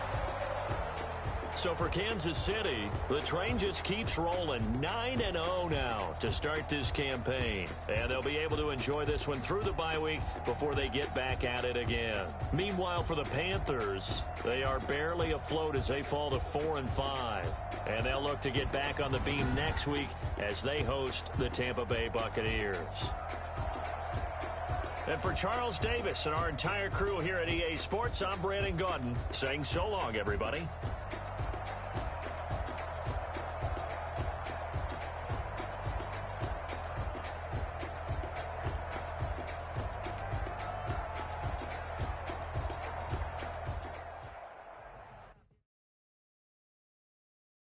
So for Kansas City, the train just keeps rolling. 9-0 now to start this campaign. And they'll be able to enjoy this one through the bye week before they get back at it again. Meanwhile, for the Panthers, they are barely afloat as they fall to 4-5. And they'll look to get back on the beam next week as they host the Tampa Bay Buccaneers. And for Charles Davis and our entire crew here at EA Sports, I'm Brandon Gaudin saying so long, everybody.